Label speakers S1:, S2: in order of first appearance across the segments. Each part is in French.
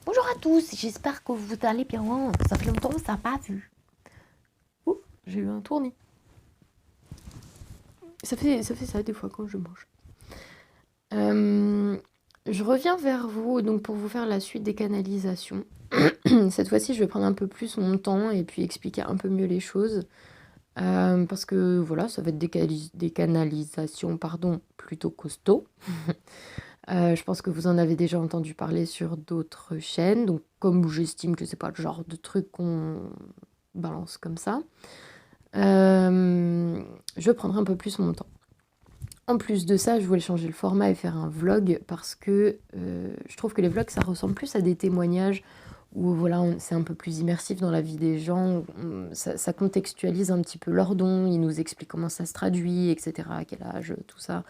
S1: Bonjour à tous, j'espère que vous allez bien. Ça fait longtemps que ça n'a pas vu. Ouh, j'ai eu un tournis. Ça fait ça des fois quand je mange. Je reviens vers vous donc pour vous faire la suite des canalisations. Cette fois-ci, je vais prendre un peu plus mon temps et puis expliquer un peu mieux les choses. Parce que voilà, ça va être des canalisations plutôt costauds. Je pense que vous en avez déjà entendu parler sur d'autres chaînes. Donc comme j'estime que c'est pas le genre de truc qu'on balance comme ça, je prendrai un peu plus mon temps. En plus de ça, je voulais changer le format et faire un vlog parce que je trouve que les vlogs, ça ressemble plus à des témoignages où voilà, c'est un peu plus immersif dans la vie des gens. Ça contextualise un petit peu leurs dons, ils nous expliquent comment ça se traduit, etc., à quel âge, tout ça.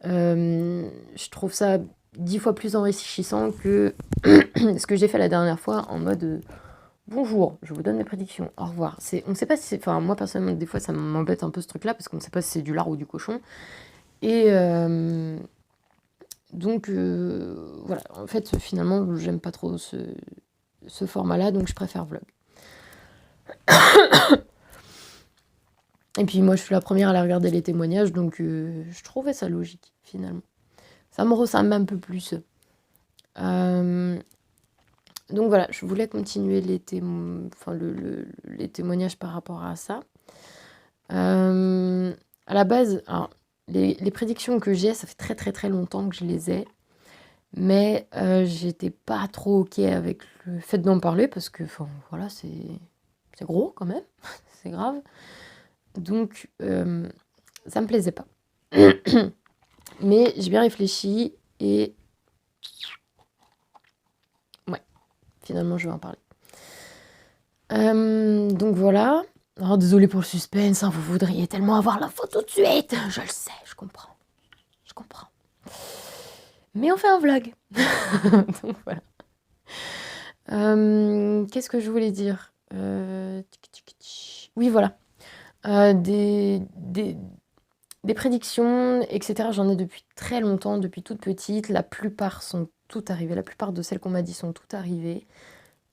S1: Je trouve ça 10 fois plus enrichissant que ce que j'ai fait la dernière fois en mode bonjour, je vous donne mes prédictions, au revoir. On ne sait pas si c'est. Enfin, moi personnellement, des fois ça m'embête un peu ce truc-là parce qu'on ne sait pas si c'est du lard ou du cochon. Et donc, voilà, en fait, finalement, j'aime pas trop ce format-là, donc je préfère vlog. Et puis moi, je suis la première à aller regarder les témoignages, donc je trouvais ça logique, finalement. Ça me ressemble un peu plus. Euh, donc voilà, je voulais continuer les témoignages par rapport à ça. À la base, alors, les prédictions que j'ai, ça fait très très très longtemps que je les ai. Mais j'étais pas trop ok avec le fait d'en parler parce que, enfin, voilà, c'est gros quand même, c'est grave. Donc, ça me plaisait pas. Mais j'ai bien réfléchi et ouais, finalement, je vais en parler. Donc voilà. Alors, désolée pour le suspense, hein, vous voudriez tellement avoir l'info tout de suite. Je le sais, je comprends. Je comprends. Mais on fait un vlog. Donc voilà. Qu'est-ce que je voulais dire Oui, voilà. Des prédictions, etc. J'en ai depuis très longtemps, depuis toute petite. La plupart sont toutes arrivées. La plupart de celles qu'on m'a dit sont toutes arrivées.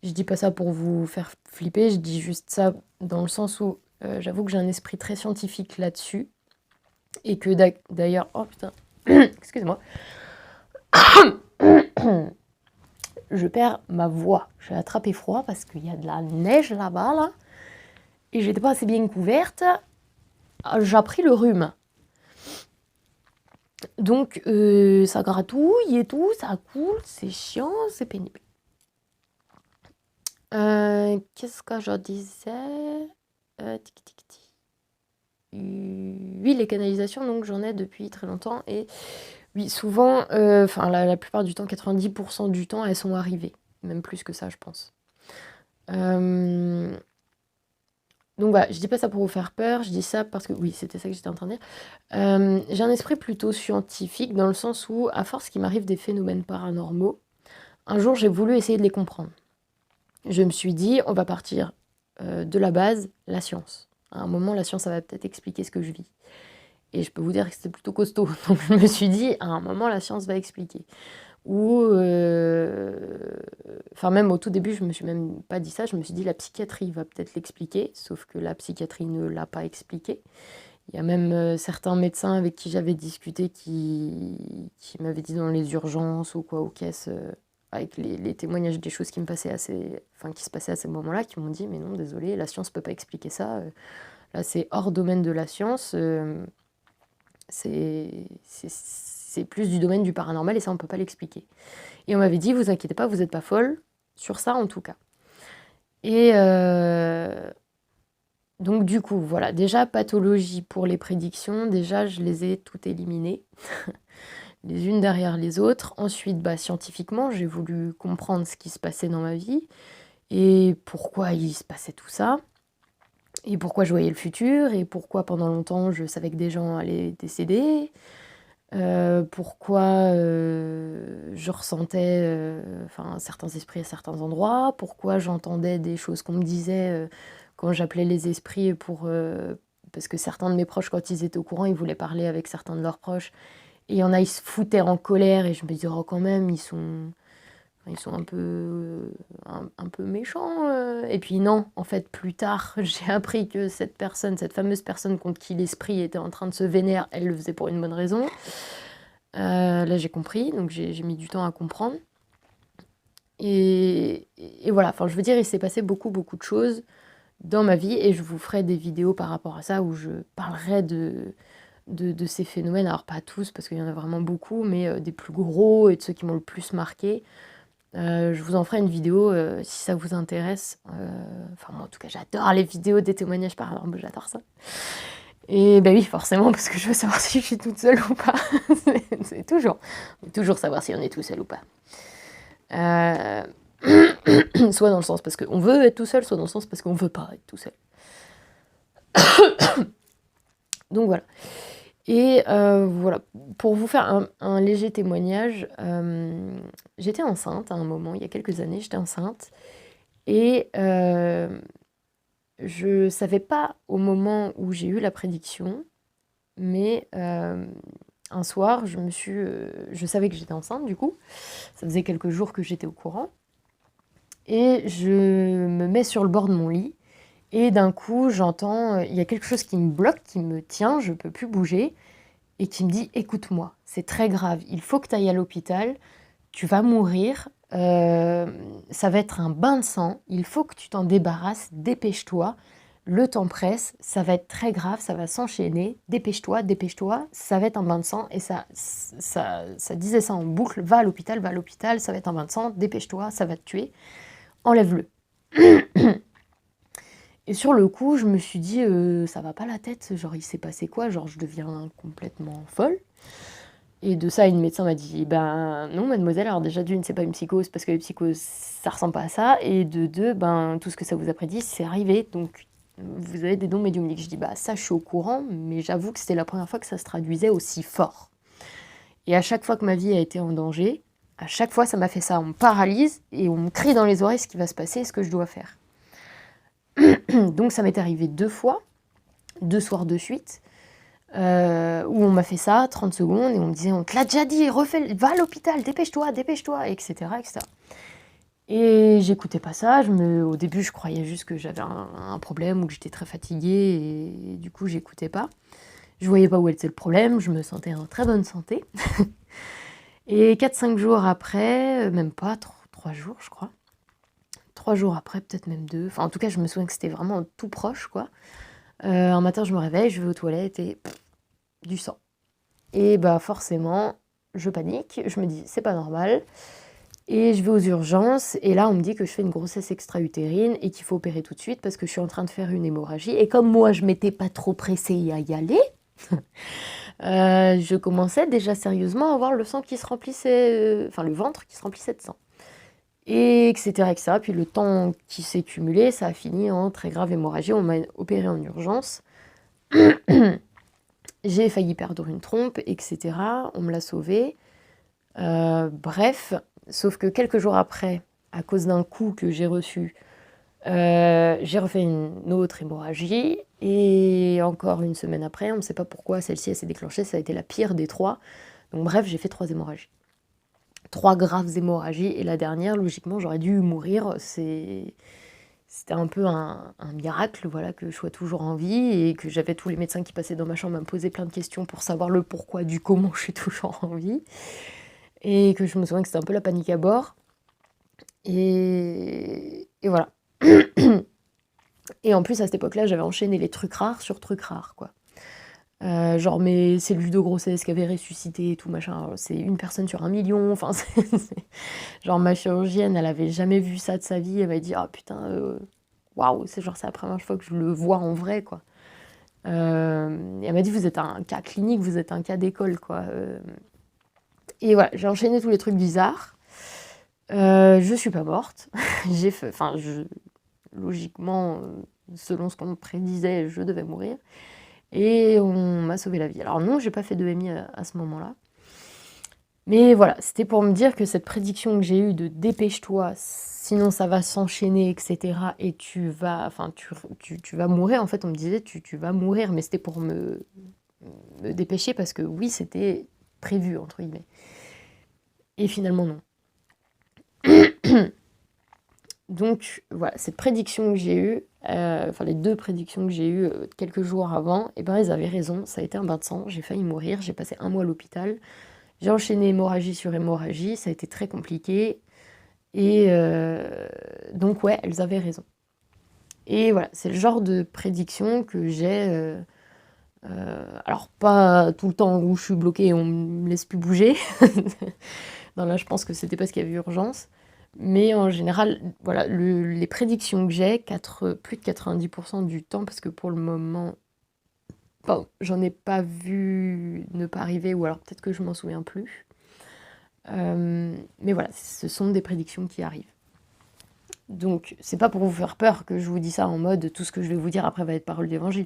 S1: Je dis pas ça pour vous faire flipper, je dis juste ça dans le sens où j'avoue que j'ai un esprit très scientifique là-dessus. Et que d'ailleurs... Oh putain, excusez-moi. Je perds ma voix. J'ai attrapé froid parce qu'il y a de la neige là-bas, là. Et j'étais pas assez bien couverte. J'ai pris le rhume. Donc, ça gratouille et tout, ça coule, c'est chiant, c'est pénible. Qu'est-ce que je disais Oui, les canalisations, donc j'en ai depuis très longtemps. Et oui, souvent, enfin la plupart du temps, 90% du temps, elles sont arrivées. Même plus que ça, je pense. Donc voilà, je dis pas ça pour vous faire peur, je dis ça parce que, oui, c'était ça que j'étais en train de dire. J'ai un esprit plutôt scientifique dans le sens où, à force qu'il m'arrive des phénomènes paranormaux, un jour j'ai voulu essayer de les comprendre. Je me suis dit, on va partir de la base, la science. À un moment, la science, ça va peut-être expliquer ce que je vis. Et je peux vous dire que c'était plutôt costaud. Donc je me suis dit, à un moment, la science va expliquer. Ou, enfin même au tout début, je me suis même pas dit ça. Je me suis dit, la psychiatrie va peut-être l'expliquer. Sauf que la psychiatrie ne l'a pas expliqué. Il y a même certains médecins avec qui j'avais discuté qui m'avaient dit dans les urgences ou quoi, aux caisses, avec les témoignages des choses qui me passaient qui se passaient à ces moments-là, qui m'ont dit mais non, désolé, la science peut pas expliquer ça. Là, c'est hors domaine de la science. C'est plus du domaine du paranormal et ça, on peut pas l'expliquer. Et on m'avait dit, vous inquiétez pas, vous n'êtes pas folle, sur ça en tout cas. Et donc du coup, voilà, déjà pathologie pour les prédictions, déjà je les ai toutes éliminées, les unes derrière les autres. Ensuite, scientifiquement, j'ai voulu comprendre ce qui se passait dans ma vie et pourquoi il se passait tout ça, et pourquoi je voyais le futur, et pourquoi pendant longtemps je savais que des gens allaient décéder, pourquoi je ressentais certains esprits à certains endroits, pourquoi j'entendais des choses qu'on me disait quand j'appelais les esprits parce que certains de mes proches, quand ils étaient au courant, ils voulaient parler avec certains de leurs proches. Et il y en a, ils se foutaient en colère et je me disais, oh quand même, ils sont... Ils sont un peu méchants. Et puis non, en fait, plus tard, j'ai appris que cette fameuse personne contre qui l'esprit était en train de se vénérer, elle le faisait pour une bonne raison. Là, j'ai compris, donc j'ai mis du temps à comprendre. Et voilà, enfin, je veux dire, il s'est passé beaucoup, beaucoup de choses dans ma vie, et je vous ferai des vidéos par rapport à ça, où je parlerai de ces phénomènes, alors pas tous, parce qu'il y en a vraiment beaucoup, mais des plus gros et de ceux qui m'ont le plus marqué. Je vous en ferai une vidéo si ça vous intéresse. Enfin, moi, en tout cas, j'adore les vidéos des témoignages paranormaux, j'adore ça. Et ben oui, forcément, parce que je veux savoir si je suis toute seule ou pas. C'est toujours savoir si on est tout seul ou pas. Soit dans le sens parce qu'on veut être tout seul, soit dans le sens parce qu'on veut pas être tout seul. Donc voilà. Et voilà, pour vous faire un léger témoignage, j'étais enceinte à un moment, il y a quelques années, j'étais enceinte. Et je savais pas au moment où j'ai eu la prédiction, mais un soir, je savais que j'étais enceinte du coup. Ça faisait quelques jours que j'étais au courant. Et je me mets sur le bord de mon lit. Et d'un coup, j'entends, il y a quelque chose qui me bloque, qui me tient, je peux plus bouger. Et qui me dit, écoute-moi, c'est très grave, il faut que tu ailles à l'hôpital, tu vas mourir, ça va être un bain de sang, il faut que tu t'en débarrasses, dépêche-toi, le temps presse, ça va être très grave, ça va s'enchaîner, dépêche-toi, dépêche-toi, ça va être un bain de sang, et ça disait ça en boucle, va à l'hôpital, ça va être un bain de sang, dépêche-toi, ça va te tuer, enlève-le. Et sur le coup, je me suis dit, ça va pas la tête, genre il s'est passé quoi, genre je deviens complètement folle. Et de ça, une médecin m'a dit, ben non mademoiselle, alors déjà d'une, c'est pas une psychose, parce que les psychoses, ça ressemble pas à ça, et de deux, ben tout ce que ça vous a prédit, c'est arrivé, donc vous avez des dons médiumniques. Je dis, bah ça je suis au courant, mais j'avoue que c'était la première fois que ça se traduisait aussi fort. Et à chaque fois que ma vie a été en danger, à chaque fois ça m'a fait ça, on me paralyse, et on me crie dans les oreilles ce qui va se passer, ce que je dois faire. Donc ça m'est arrivé 2 fois, 2 soirs de suite, où on m'a fait ça, 30 secondes, et on me disait, on te l'a déjà dit, refais, va à l'hôpital, dépêche-toi, etc., etc. Et j'écoutais pas ça, au début je croyais juste que j'avais un problème ou que j'étais très fatiguée, et du coup j'écoutais pas. Je voyais pas où était le problème, je me sentais en très bonne santé. Et 4-5 jours après, même pas, 3 jours je crois, 3 jours après, peut-être même 2, enfin en tout cas je me souviens que c'était vraiment tout proche quoi. Un matin je me réveille, je vais aux toilettes et du sang. Et bah forcément, je panique, je me dis c'est pas normal. Et je vais aux urgences, et là on me dit que je fais une grossesse extra-utérine et qu'il faut opérer tout de suite parce que je suis en train de faire une hémorragie. Et comme moi je m'étais pas trop pressée à y aller, je commençais déjà sérieusement à avoir le sang qui se remplissait, enfin le ventre qui se remplissait de sang. Et etc., etc. Puis le temps qui s'est cumulé, ça a fini en très grave hémorragie. On m'a opéré en urgence. J'ai failli perdre une trompe, etc. On me l'a sauvée. Bref, sauf que quelques jours après, à cause d'un coup que j'ai reçu, j'ai refait une autre hémorragie. Et encore une semaine après, on ne sait pas pourquoi celle-ci s'est déclenchée, ça a été la pire des 3. Donc bref, j'ai fait 3 hémorragies. 3 graves hémorragies, et la dernière, logiquement, j'aurais dû mourir. C'était un peu un miracle, voilà, que je sois toujours en vie, et que j'avais tous les médecins qui passaient dans ma chambre à me poser plein de questions pour savoir le pourquoi du comment je suis toujours en vie. Et que je me souviens que c'était un peu la panique à bord. Et voilà. Et en plus, à cette époque-là, j'avais enchaîné les trucs rares sur trucs rares, quoi. Genre mes cellules de grossesse qui avaient ressuscité et tout, machin. Alors, c'est une personne sur 1 million. Enfin, genre ma chirurgienne, elle avait jamais vu ça de sa vie. Elle m'a dit, ah putain, waouh, c'est la première fois que je le vois en vrai, quoi. Et elle m'a dit, vous êtes un cas clinique, vous êtes un cas d'école, quoi. Et voilà, j'ai enchaîné tous les trucs bizarres. Je suis pas morte. Logiquement, selon ce qu'on me prédisait, je devais mourir. Et on m'a sauvé la vie. Alors non, j'ai pas fait de EMI à ce moment-là. Mais voilà, c'était pour me dire que cette prédiction que j'ai eue de dépêche-toi, sinon ça va s'enchaîner, etc. Et tu vas mourir. En fait, on me disait tu vas mourir, mais c'était pour me dépêcher parce que oui, c'était prévu, entre guillemets. Et finalement, non. Donc voilà, cette prédiction que j'ai eue, enfin les 2 prédictions que j'ai eues, quelques jours avant, et ben ils avaient raison, ça a été un bain de sang, j'ai failli mourir, j'ai passé 1 mois à l'hôpital. J'ai enchaîné hémorragie sur hémorragie, ça a été très compliqué et donc ouais, elles avaient raison. Et voilà, c'est le genre de prédiction que j'ai, alors pas tout le temps où je suis bloquée et on me laisse plus bouger. Non, là, je pense que c'était parce qu'il y avait urgence. Mais en général, voilà, les prédictions que j'ai, plus de 90% du temps, parce que pour le moment, bon, j'en ai pas vu ne pas arriver, ou alors peut-être que je m'en souviens plus. Mais voilà, ce sont des prédictions qui arrivent. Donc, c'est pas pour vous faire peur que je vous dis ça en mode tout ce que je vais vous dire après va être parole d'évangile.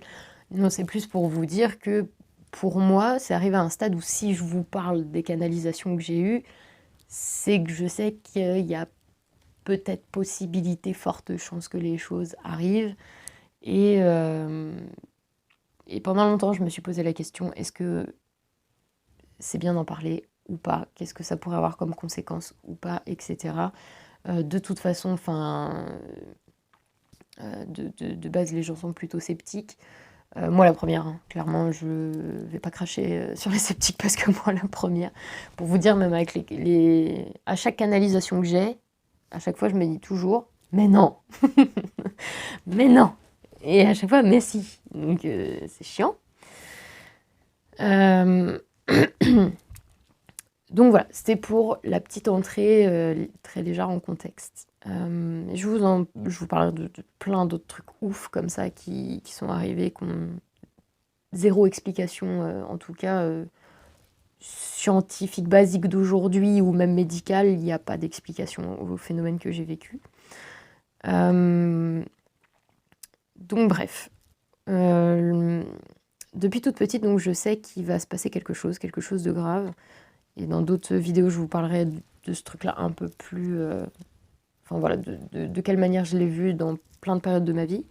S1: Non, c'est plus pour vous dire que pour moi, c'est arrivé à un stade où si je vous parle des canalisations que j'ai eues, c'est que je sais qu'il y a peut-être possibilité, forte chance que les choses arrivent. Et, et pendant longtemps, je me suis posé la question, est-ce que c'est bien d'en parler ou pas? Qu'est-ce que ça pourrait avoir comme conséquence ou pas, etc. De toute façon, enfin, de base, les gens sont plutôt sceptiques. Moi, la première, hein, clairement, je vais pas cracher sur les sceptiques parce que moi, la première, pour vous dire, même avec à chaque canalisation que j'ai, à chaque fois, je me dis toujours, mais non, mais non. Et à chaque fois, mais si. Donc, c'est chiant. Euh, Donc voilà, c'était pour la petite entrée très légère en contexte. Je vous parlerai de plein d'autres trucs ouf comme ça qui sont arrivés, qui ont zéro explication, en tout cas scientifique basique d'aujourd'hui ou même médicale, il n'y a pas d'explication au phénomène que j'ai vécu. Donc bref, depuis toute petite, donc je sais qu'il va se passer quelque chose de grave. Et dans d'autres vidéos, je vous parlerai de ce truc-là un peu plus... enfin voilà, de quelle manière je l'ai vu dans plein de périodes de ma vie.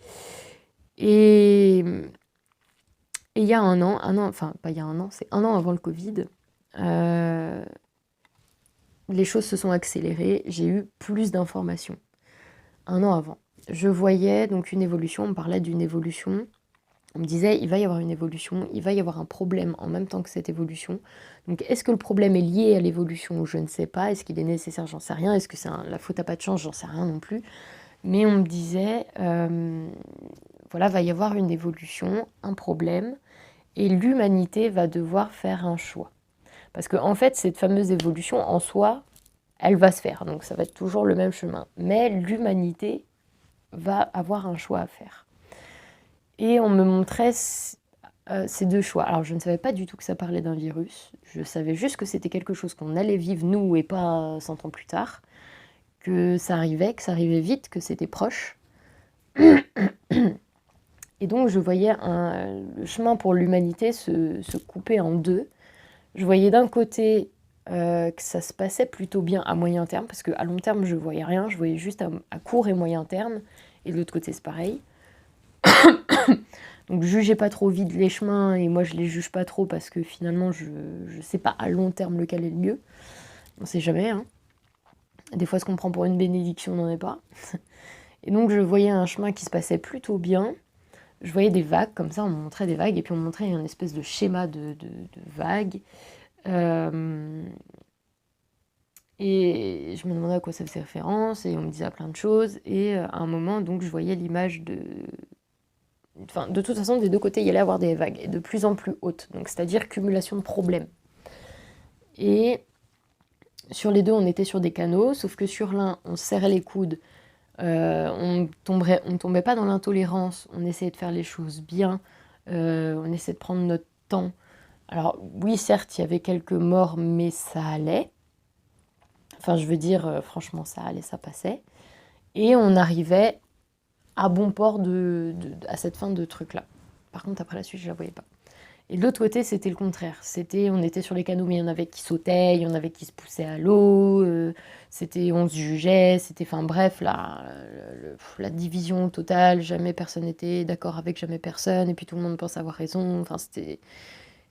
S1: Et il y a un an, enfin pas il y a un an, c'est 1 an avant le Covid, les choses se sont accélérées, j'ai eu plus d'informations. 1 an avant. Je voyais donc une évolution, on me parlait d'une évolution. On me disait, il va y avoir une évolution, il va y avoir un problème en même temps que cette évolution. Donc, est-ce que le problème est lié à l'évolution? Je ne sais pas. Est-ce qu'il est nécessaire? J'en sais rien. Est-ce que c'est la faute à pas de chance? J'en sais rien non plus. Mais on me disait, voilà, va y avoir une évolution, un problème, et l'humanité va devoir faire un choix. Parce qu'en fait, cette fameuse évolution, en soi, elle va se faire. Donc, ça va être toujours le même chemin. Mais l'humanité va avoir un choix à faire. Et on me montrait ces 2 choix. Alors, je ne savais pas du tout que ça parlait d'un virus. Je savais juste que c'était quelque chose qu'on allait vivre, nous, et pas 100 ans plus tard. Que ça arrivait vite, que c'était proche. Et donc, je voyais le chemin pour l'humanité se couper en 2. Je voyais d'un côté que ça se passait plutôt bien à moyen terme, parce qu'à long terme, je voyais rien. Je voyais juste à court et moyen terme. Et de l'autre côté, c'est pareil. Donc jugez pas trop vite les chemins, et moi je les juge pas trop parce que finalement je sais pas à long terme lequel est le mieux. On sait jamais, hein. Des fois ce qu'on prend pour une bénédiction n'en est pas. Et donc je voyais un chemin qui se passait plutôt bien. Je voyais des vagues comme ça, on me montrait des vagues, et puis on me montrait une espèce de schéma de vagues. Et je me demandais à quoi ça faisait référence, et on me disait plein de choses. Et à un moment, donc je voyais l'image de... Enfin, de toute façon, des 2 côtés, il y allait avoir des vagues, et de plus en plus hautes. Donc, c'est-à-dire cumulation de problèmes. Et sur les 2, on était sur des canaux, sauf que sur l'un, on se serrait les coudes, on tombait pas dans l'intolérance, on essayait de faire les choses bien, on essayait de prendre notre temps. Alors, oui, certes, il y avait quelques morts, mais ça allait. Enfin, je veux dire, franchement, ça allait, ça passait. Et on arrivait à bon port à cette fin de truc-là. Par contre, après la suite, je la voyais pas. Et de l'autre côté, c'était le contraire. On était sur les canaux, mais il y en avait qui sautaient, il y en avait qui se poussaient à l'eau, on se jugeait, enfin bref, la division totale, jamais personne n'était d'accord avec jamais personne, et puis tout le monde pense avoir raison, enfin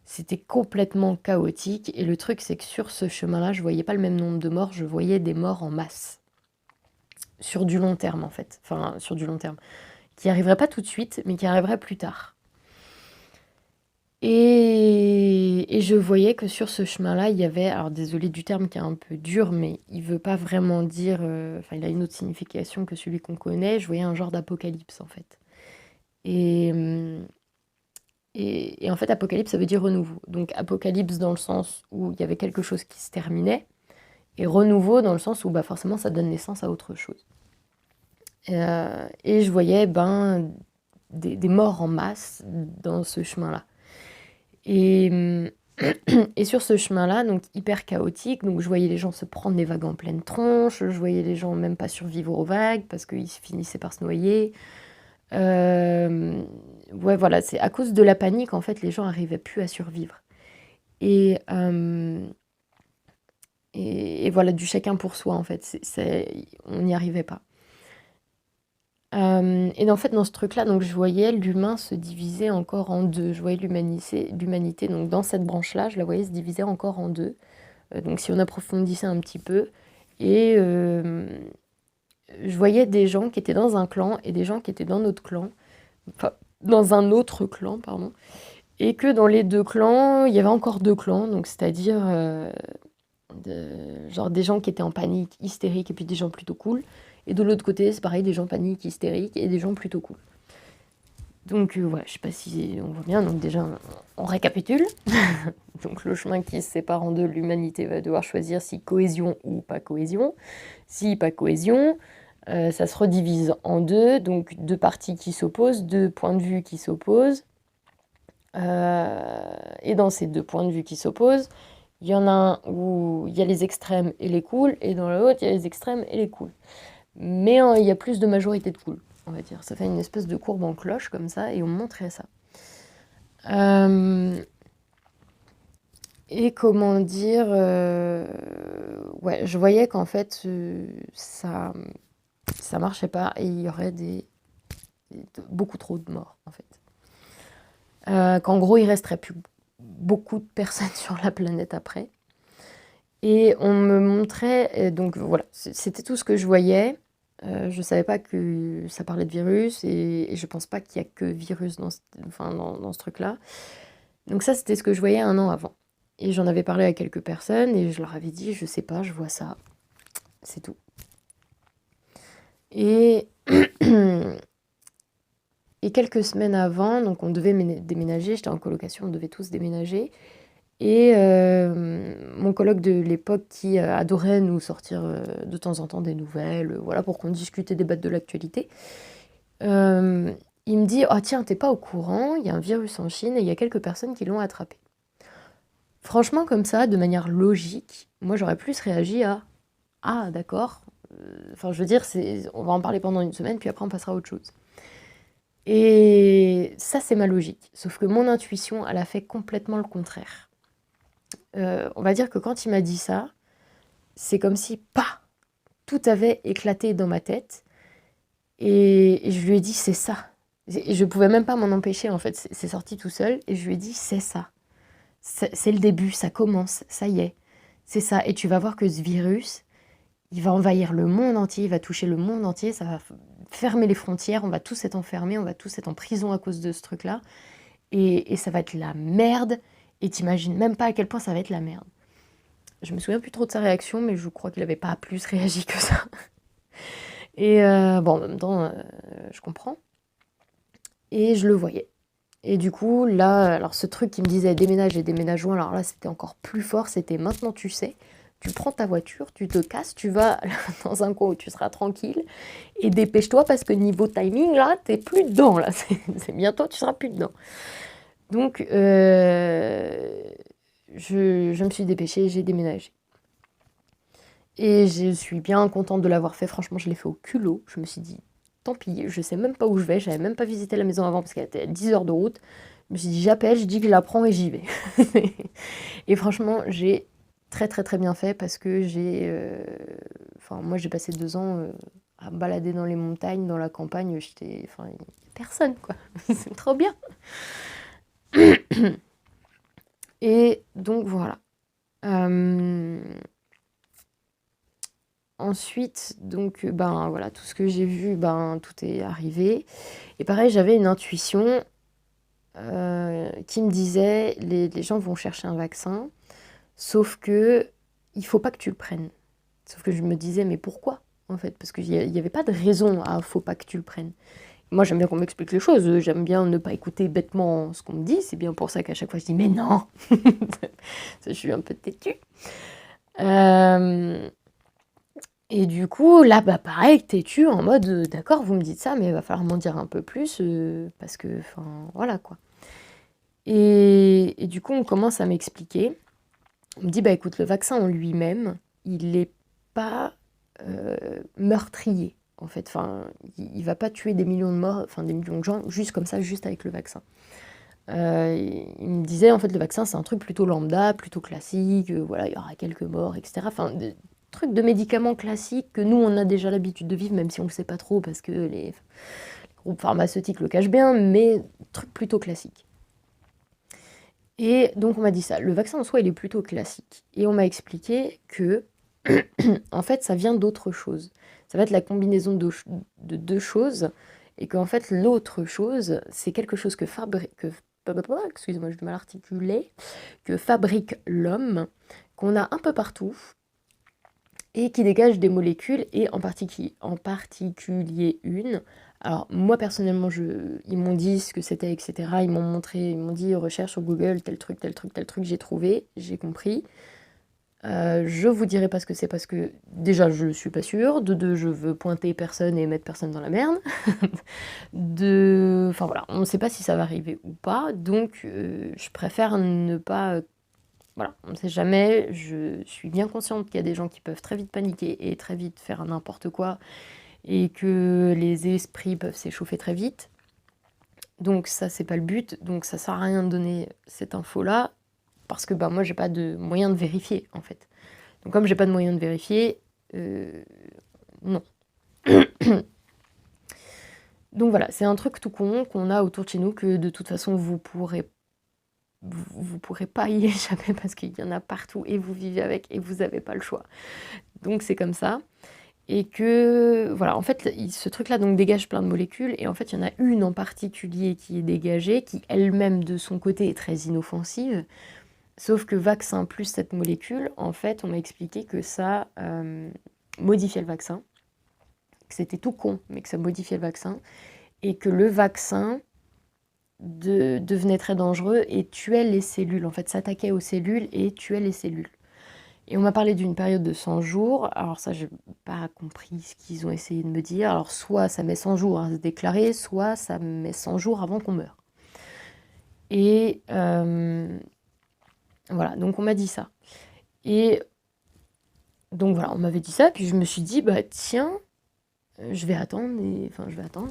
S1: c'était complètement chaotique. Et le truc, c'est que sur ce chemin-là, je voyais pas le même nombre de morts, je voyais des morts en masse. sur du long terme, en fait. Enfin, sur du long terme. Qui arriverait pas tout de suite, mais qui arriverait plus tard. Et je voyais que sur ce chemin-là, il y avait, alors désolé du terme qui est un peu dur, mais il veut pas vraiment dire, enfin il a une autre signification que celui qu'on connaît, je voyais un genre d'apocalypse en fait. Et, et en fait, apocalypse, ça veut dire renouveau. Donc apocalypse dans le sens où il y avait quelque chose qui se terminait, et renouveau dans le sens où bah, forcément ça donne naissance à autre chose. Et je voyais des morts en masse dans ce chemin-là. Et, et sur ce chemin-là, donc hyper chaotique, donc je voyais les gens se prendre des vagues en pleine tronche, je voyais les gens même pas survivre aux vagues parce qu'ils finissaient par se noyer. Ouais, voilà, c'est à cause de la panique, en fait, les gens arrivaient plus à survivre. Et, et voilà, du chacun pour soi, en fait, on n'y arrivait pas. Et en fait, dans ce truc-là, donc je voyais l'humain se diviser encore en deux. Je voyais l'humanité, donc dans cette branche-là, je la voyais se diviser encore en deux. Donc si on approfondissait un petit peu, et je voyais des gens qui étaient dans un clan et des gens qui étaient dans notre clan, enfin dans un autre clan, pardon, et que dans les deux clans, il y avait encore deux clans, donc c'est-à-dire genre des gens qui étaient en panique, hystériques, et puis des gens plutôt cool. Et de l'autre côté, c'est pareil, des gens paniques, hystériques, et des gens plutôt cool. Donc ouais, je sais pas si on voit bien, donc déjà on récapitule. Donc le chemin qui se sépare en deux, l'humanité va devoir choisir si cohésion ou pas cohésion. Si pas cohésion, ça se redivise en deux, donc deux parties qui s'opposent, deux points de vue qui s'opposent. Et dans ces deux points de vue qui s'opposent, il y en a un où il y a les extrêmes et les cools, et dans l'autre, il y a les extrêmes et les cools. Mais il y a plus de majorité de cool, on va dire. Ça fait une espèce de courbe en cloche comme ça, et on montrait ça. Et comment dire, ouais, je voyais qu'en fait, ça marchait pas, et il y aurait beaucoup trop de morts, en fait. Qu'en gros, il resterait plus beaucoup de personnes sur la planète après. Et on me montrait, donc voilà, c'était tout ce que je voyais. Je savais pas que ça parlait de virus, et je pense pas qu'il y a que virus dans ce truc-là. Donc ça, c'était ce que je voyais 1 an avant. Et j'en avais parlé à quelques personnes, et je leur avais dit, je sais pas, je vois ça, c'est tout. Et, et quelques semaines avant, donc on devait déménager, j'étais en colocation, on devait tous déménager. Et mon coloc de l'époque qui adorait nous sortir de temps en temps des nouvelles, voilà, pour qu'on discute et débatte de l'actualité, il me dit « Oh tiens, t'es pas au courant, il y a un virus en Chine et il y a quelques personnes qui l'ont attrapé. » Franchement, comme ça, de manière logique, moi j'aurais plus réagi à « Ah d'accord, enfin je veux dire, on va en parler pendant 1 semaine, puis après on passera à autre chose. » Et ça, c'est ma logique. Sauf que mon intuition, elle a fait complètement le contraire. On va dire que quand il m'a dit ça, c'est comme si, tout avait éclaté dans ma tête. Et je lui ai dit, c'est ça. Et je pouvais même pas m'en empêcher, en fait. C'est sorti tout seul. Et je lui ai dit, c'est ça. C'est le début, ça commence, ça y est. C'est ça. Et tu vas voir que ce virus, il va envahir le monde entier, il va toucher le monde entier, ça va fermer les frontières, on va tous être enfermés, on va tous être en prison à cause de ce truc-là. Et ça va être la merde. Et t'imagines même pas à quel point ça va être la merde. Je me souviens plus trop de sa réaction, mais je crois qu'il n'avait pas plus réagi que ça. Et bon, en même temps, je comprends. Et je le voyais. Et du coup, là, alors ce truc qui me disait déménage et déménageons, alors là, c'était encore plus fort. C'était maintenant, tu sais, tu prends ta voiture, tu te casses, tu vas dans un coin où tu seras tranquille. Et dépêche-toi parce que niveau timing, là, t'es plus dedans. Là. C'est bientôt, tu seras plus dedans. Donc, je me suis dépêchée, j'ai déménagé. Et je suis bien contente de l'avoir fait. Franchement, je l'ai fait au culot. Je me suis dit, tant pis, je sais même pas où je vais. J'avais même pas visité la maison avant parce qu'elle était à 10 heures de route. Je me suis dit, j'appelle, je dis que je la prends et j'y vais. Et franchement, j'ai très très très bien fait parce que enfin, moi, j'ai passé 2 ans à me balader dans les montagnes, dans la campagne. Enfin, personne, quoi. C'est trop bien. Et donc, voilà. ensuite, donc, ben, voilà, tout ce que j'ai vu, ben, tout est arrivé. Et pareil, j'avais une intuition qui me disait, les gens vont chercher un vaccin, sauf que il faut pas que tu le prennes. Sauf que je me disais, mais pourquoi, en fait? Parce qu'il y avait pas de raison à faut pas que tu le prennes. Moi, j'aime bien qu'on m'explique les choses, j'aime bien ne pas écouter bêtement ce qu'on me dit, c'est bien pour ça qu'à chaque fois je dis, mais non! Je suis un peu têtue. Euh, Et du coup, là, bah, pareil, têtu, en mode, d'accord, vous me dites ça, mais il va falloir m'en dire un peu plus, parce que, enfin, voilà, quoi. Et du coup, on commence à m'expliquer. On me dit, bah écoute, le vaccin en lui-même, il n'est pas meurtrier, en fait. Enfin, il va pas tuer des millions de morts, enfin des millions de gens, juste comme ça, juste avec le vaccin. Il me disait, en fait, le vaccin, c'est un truc plutôt lambda, plutôt classique, voilà, il y aura quelques morts, etc. Enfin, des trucs de médicaments classiques que nous, on a déjà l'habitude de vivre, même si on ne le sait pas trop, parce que les groupes pharmaceutiques le cachent bien, mais trucs plutôt classiques. Et donc, on m'a dit ça. Le vaccin en soi, il est plutôt classique. Et on m'a expliqué que, en fait, ça vient d'autre chose. Ça va être la combinaison de deux choses, et qu'en fait, l'autre chose, c'est quelque chose que excusez-moi, j'ai du mal à articuler, que fabrique l'homme, qu'on a un peu partout, et qui dégage des molécules, et en particulier une. Alors, moi, personnellement, ils m'ont dit ce que c'était, etc. Ils m'ont montré, ils m'ont dit, recherche sur Google, tel truc, tel truc, tel truc, j'ai trouvé, j'ai compris. Je vous dirai pas ce que c'est parce que déjà je suis pas sûre, de deux je veux pointer personne et mettre personne dans la merde, enfin voilà, on ne sait pas si ça va arriver ou pas, donc je préfère ne pas, voilà, on ne sait jamais, je suis bien consciente qu'il y a des gens qui peuvent très vite paniquer et très vite faire n'importe quoi et que les esprits peuvent s'échauffer très vite, donc ça c'est pas le but, donc ça sert à rien de donner cette info là parce que bah moi j'ai pas de moyen de vérifier en fait. Donc comme j'ai pas de moyen de vérifier, non. Donc voilà, c'est un truc tout con qu'on a autour de chez nous que de toute façon vous pourrez pas y échapper parce qu'il y en a partout et vous vivez avec et vous avez pas le choix. Donc c'est comme ça. Et que voilà, en fait, ce truc-là donc dégage plein de molécules et en fait, il y en a une en particulier qui est dégagée, qui elle-même de son côté est très inoffensive. Sauf que vaccin plus cette molécule, en fait, on m'a expliqué que ça modifiait le vaccin, que c'était tout con, mais que ça modifiait le vaccin, et que le vaccin devenait très dangereux et tuait les cellules. En fait, s'attaquait aux cellules et tuait les cellules. Et on m'a parlé d'une période de 100 jours. Alors ça, je n'ai pas compris ce qu'ils ont essayé de me dire. Alors soit ça met 100 jours à se déclarer, soit ça met 100 jours avant qu'on meure. Et voilà, donc on m'a dit ça. Et donc voilà, on m'avait dit ça, puis je me suis dit, bah tiens, je vais attendre,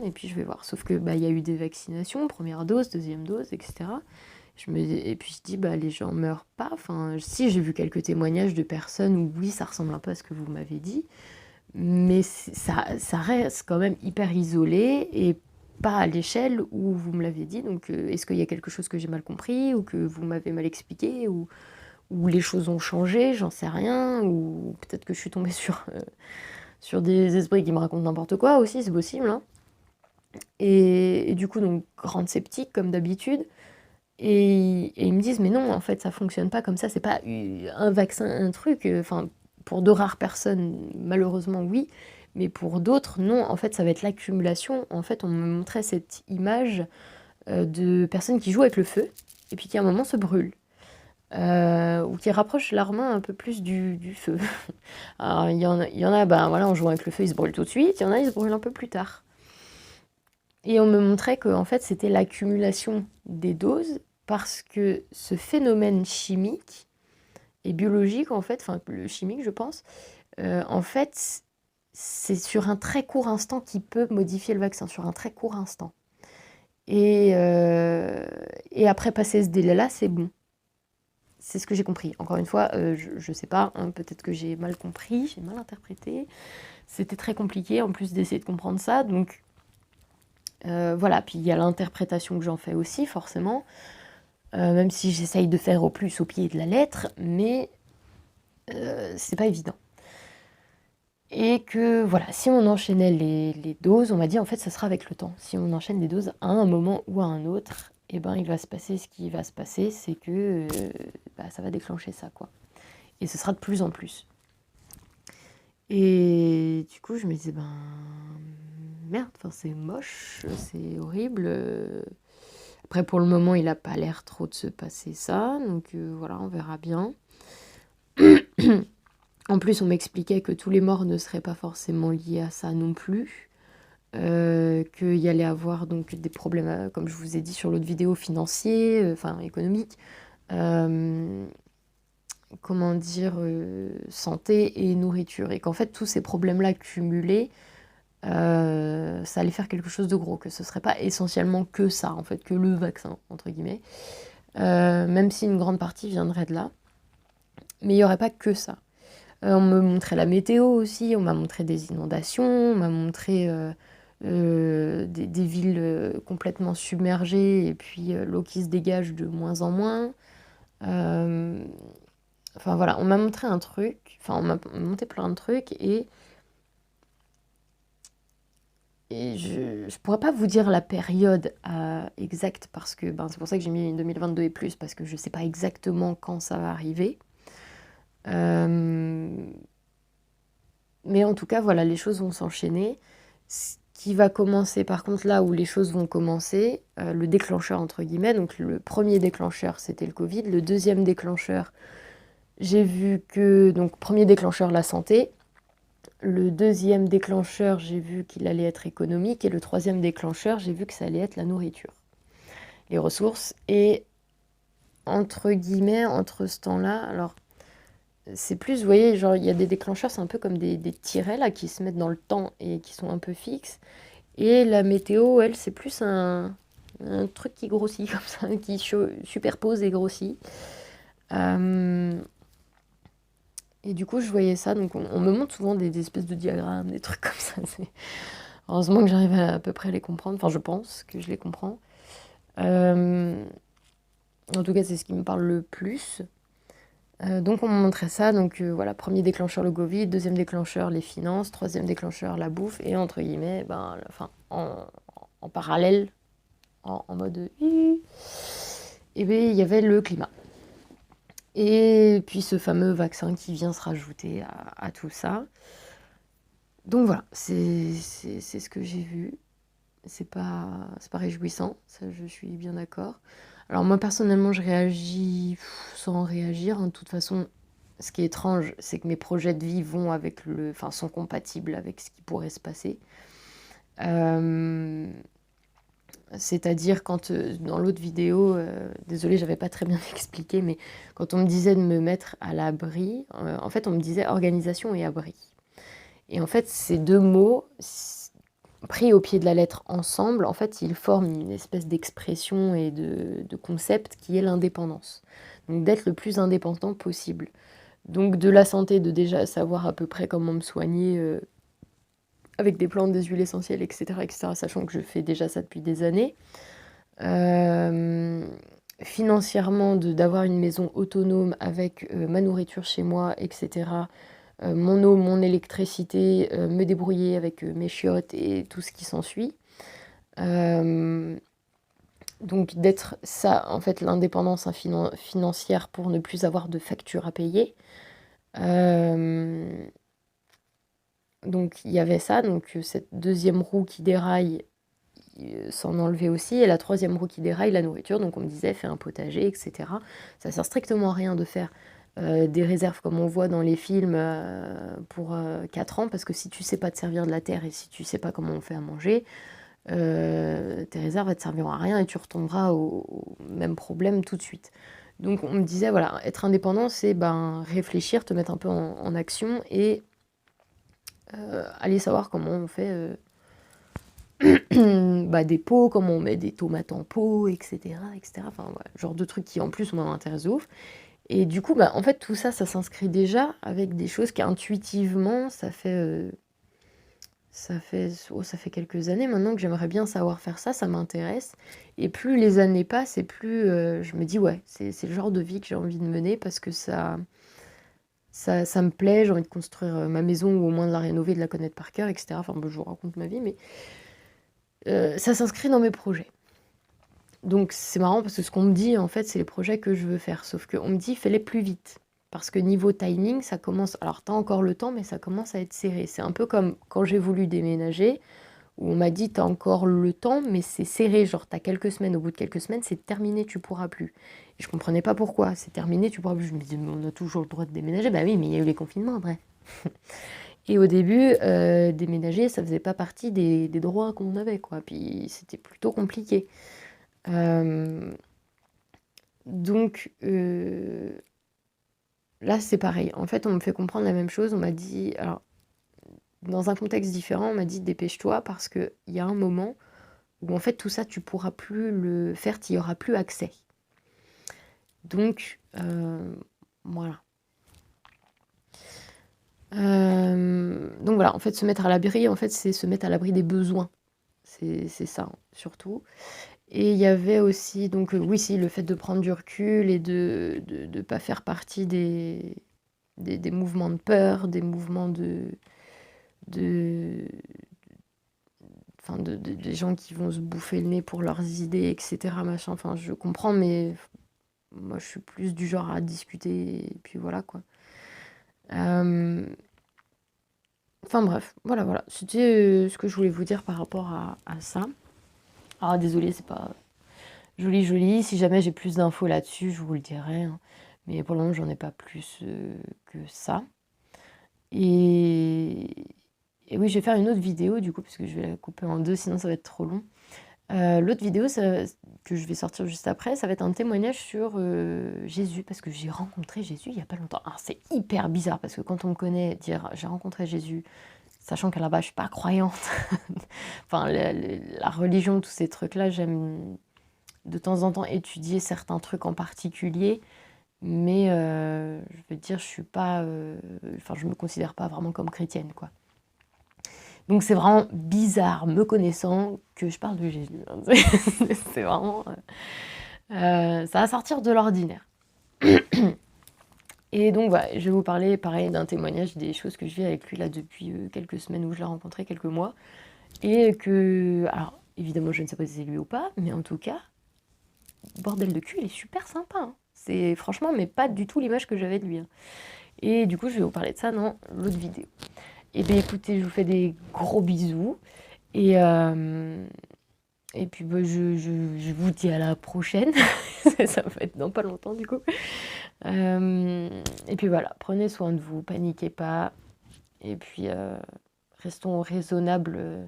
S1: et puis je vais voir. Sauf que bah il y a eu des vaccinations, première dose, deuxième dose, etc. Et puis je dis, bah les gens meurent pas. Enfin, si j'ai vu quelques témoignages de personnes où oui, ça ressemble un peu à ce que vous m'avez dit, mais ça reste quand même hyper isolé et pas à l'échelle où vous me l'avez dit. Donc est-ce qu'il y a quelque chose que j'ai mal compris ou que vous m'avez mal expliqué ou les choses ont changé, j'en sais rien, ou peut-être que je suis tombée sur des esprits qui me racontent n'importe quoi aussi, c'est possible. Hein. Et du coup, donc, grande sceptique comme d'habitude. Et ils me disent, mais non, en fait, ça fonctionne pas comme ça, c'est pas un vaccin, un truc. Enfin, pour de rares personnes, malheureusement, oui, mais pour d'autres, non. En fait, ça va être l'accumulation. En fait, on me montrait cette image de personnes qui jouent avec le feu et puis qui, à un moment, se brûlent. Ou qui rapprochent leurs mains un peu plus du feu. Alors, il y en a, ben voilà, en jouant avec le feu, ils se brûlent tout de suite. Il y en a, ils se brûlent un peu plus tard. Et on me montrait que en fait, c'était l'accumulation des doses parce que ce phénomène chimique et biologique, en fait, enfin le chimique, je pense, en fait, c'est sur un très court instant qui peut modifier le vaccin, sur un très court instant. Et après passer ce délai-là, c'est bon. C'est ce que j'ai compris. Encore une fois, je ne sais pas, hein, peut-être que j'ai mal compris, j'ai mal interprété. C'était très compliqué en plus d'essayer de comprendre ça. Donc voilà, puis il y a l'interprétation que j'en fais aussi, forcément. Même si j'essaye de faire au pied de la lettre, mais c'est pas évident. Et que voilà, si on enchaînait les doses, on m'a dit en fait ça sera avec le temps. Si on enchaîne les doses à un moment ou à un autre, et ben il va se passer ce qui va se passer, c'est que bah, ça va déclencher ça quoi. Et ce sera de plus en plus. Et du coup je me disais ben merde, enfin, c'est moche, c'est horrible. Après pour le moment il a pas l'air trop de se passer ça, donc voilà on verra bien. En plus, on m'expliquait que tous les morts ne seraient pas forcément liés à ça non plus. Qu'il y allait avoir donc des problèmes, comme je vous ai dit sur l'autre vidéo, financiers, enfin économiques. Euh, comment dire, santé et nourriture. Et qu'en fait, tous ces problèmes-là cumulés, ça allait faire quelque chose de gros. Que ce serait pas essentiellement que ça, en fait, que le vaccin, entre guillemets. Même si une grande partie viendrait de là. Mais il n'y aurait pas que ça. On me montrait la météo aussi, on m'a montré des inondations, on m'a montré des villes complètement submergées et puis l'eau qui se dégage de moins en moins. Euh, enfin voilà, on m'a montré un truc, enfin on m'a montré plein de trucs et je pourrais pas vous dire la période exacte parce que ben, c'est pour ça que j'ai mis 2022 et plus parce que je sais pas exactement quand ça va arriver. Euh, Mais en tout cas, voilà, les choses vont s'enchaîner. Ce qui va commencer, par contre, là où les choses vont commencer, le déclencheur, entre guillemets, donc le premier déclencheur, c'était le Covid. Le deuxième déclencheur, j'ai vu que, donc premier déclencheur, la santé. Le deuxième déclencheur, j'ai vu qu'il allait être économique. Et le troisième déclencheur, j'ai vu que ça allait être la nourriture, les ressources. Et entre guillemets, entre ce temps-là, alors c'est plus, vous voyez, genre, il y a des déclencheurs, c'est un peu comme des tirets là qui se mettent dans le temps et qui sont un peu fixes. Et la météo, elle, c'est plus un truc qui grossit comme ça, qui superpose et grossit. Euh, et du coup, je voyais ça, donc on me montre souvent des espèces de diagrammes, des trucs comme ça. Heureusement que j'arrive à peu près les comprendre, enfin je pense que je les comprends. Euh, En tout cas, c'est ce qui me parle le plus. Donc on me montrait ça, donc voilà, premier déclencheur le Covid, deuxième déclencheur les finances, troisième déclencheur la bouffe, et entre guillemets, ben, enfin, en parallèle, en mode et bien il y avait le climat. Et puis ce fameux vaccin qui vient se rajouter à tout ça. Donc voilà, c'est ce que j'ai vu. C'est pas réjouissant, ça je suis bien d'accord. Alors moi personnellement je réagis sans réagir, hein. De toute façon, ce qui est étrange, c'est que mes projets de vie vont avec enfin, sont compatibles avec ce qui pourrait se passer. Euh, C'est-à-dire quand dans l'autre vidéo, désolée, j'avais pas très bien expliqué, mais quand on me disait de me mettre à l'abri, en fait on me disait organisation et abri. Et en fait ces deux mots pris au pied de la lettre ensemble, en fait ils forment une espèce d'expression et de concept qui est l'indépendance. Donc d'être le plus indépendant possible. Donc de la santé, de déjà savoir à peu près comment me soigner avec des plantes, des huiles essentielles, etc., sachant que je fais déjà ça depuis des années. Euh, Financièrement, d'avoir une maison autonome avec ma nourriture chez moi, etc. Mon eau, mon électricité, me débrouiller avec mes chiottes et tout ce qui s'ensuit. Euh, donc d'être ça, en fait, l'indépendance financière pour ne plus avoir de factures à payer. Euh, donc il y avait ça, donc cette deuxième roue qui déraille, s'en enlever aussi. Et la troisième roue qui déraille, la nourriture. Donc on me disait, fais un potager, etc. Ça sert strictement à rien de faire des réserves comme on voit dans les films pour 4 ans, parce que si tu sais pas te servir de la terre et si tu sais pas comment on fait à manger, tes réserves ne te serviront à rien et tu retomberas au même problème tout de suite. Donc on me disait, voilà, être indépendant, c'est ben, réfléchir, te mettre un peu en action et aller savoir comment on fait bah, des pots, comment on met des tomates en pot, etc. etc. Enfin, voilà, genre de trucs qui en plus moi m'intéressent de ouf. Et du coup, bah, en fait, tout ça, ça s'inscrit déjà avec des choses qui intuitivement, ça fait quelques années maintenant que j'aimerais bien savoir faire ça, ça m'intéresse. Et plus les années passent, et plus je me dis, ouais, c'est le genre de vie que j'ai envie de mener parce que ça me plaît, j'ai envie de construire ma maison ou au moins de la rénover, de la connaître par cœur, etc. Enfin, bon, je vous raconte ma vie, mais ça s'inscrit dans mes projets. Donc c'est marrant parce que ce qu'on me dit, en fait, c'est les projets que je veux faire. Sauf qu'on me dit, fais-les plus vite. Parce que niveau timing, ça commence... Alors, t'as encore le temps, mais ça commence à être serré. C'est un peu comme quand j'ai voulu déménager, où on m'a dit, t'as encore le temps, mais c'est serré. Genre, t'as quelques semaines, au bout de quelques semaines, c'est terminé, tu pourras plus. Et je comprenais pas pourquoi. C'est terminé, tu pourras plus. Je me disais, mais on a toujours le droit de déménager. Bah oui, mais il y a eu les confinements, bref. Et au début, déménager, ça faisait pas partie des droits qu'on avait, quoi. Puis c'était plutôt compliqué. Euh, donc là, c'est pareil. En fait, on me fait comprendre la même chose. On m'a dit, alors, dans un contexte différent, on m'a dit dépêche-toi parce qu'il y a un moment où en fait tout ça, tu pourras plus le faire, tu n'y auras plus accès. Donc, voilà. Donc voilà, en fait, se mettre à l'abri, en fait, c'est se mettre à l'abri des besoins. C'est ça, hein, surtout. Et il y avait aussi, donc oui, si, le fait de prendre du recul et de ne pas faire partie des mouvements de peur, des mouvements de, enfin des gens qui vont se bouffer le nez pour leurs idées, etc. Machin. Enfin, je comprends, mais moi, je suis plus du genre à discuter, et puis voilà, quoi. Euh, Enfin bref, voilà. C'était ce que je voulais vous dire par rapport à ça. Ah, désolé, c'est pas joli. Si jamais j'ai plus d'infos là-dessus, je vous le dirai, hein. Mais pour le moment, j'en ai pas plus que ça. Et... et oui, je vais faire une autre vidéo du coup, parce que je vais la couper en deux, sinon ça va être trop long. L'autre vidéo que je vais sortir juste après, ça va être un témoignage sur Jésus, parce que j'ai rencontré Jésus il y a pas longtemps. Alors c'est hyper bizarre, parce que quand on me connaît, dire j'ai rencontré Jésus, sachant qu'à la base je suis pas croyante, enfin la religion, tous ces trucs-là, j'aime de temps en temps étudier certains trucs en particulier, mais je veux dire, je suis pas, enfin je me considère pas vraiment comme chrétienne, quoi. Donc c'est vraiment bizarre, me connaissant, que je parle de Jésus, hein. C'est vraiment... ça va sortir de l'ordinaire. Et donc voilà, je vais vous parler pareil d'un témoignage des choses que je vis avec lui là depuis quelques semaines où je l'ai rencontré, quelques mois. Et que... Alors évidemment je ne sais pas si c'est lui ou pas, mais en tout cas, bordel de cul, il est super sympa, hein. C'est franchement, mais pas du tout l'image que j'avais de lui, hein. Et du coup je vais vous parler de ça dans l'autre vidéo. Et bien écoutez, je vous fais des gros bisous. Et, et puis bah, je vous dis à la prochaine. Ça va être dans pas longtemps du coup. Et puis voilà, prenez soin de vous, paniquez pas. Et puis restons raisonnables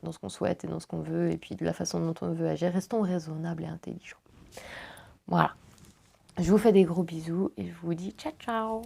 S1: dans ce qu'on souhaite et dans ce qu'on veut. Et puis de la façon dont on veut agir, restons raisonnables et intelligents. Voilà. Je vous fais des gros bisous et je vous dis ciao ciao.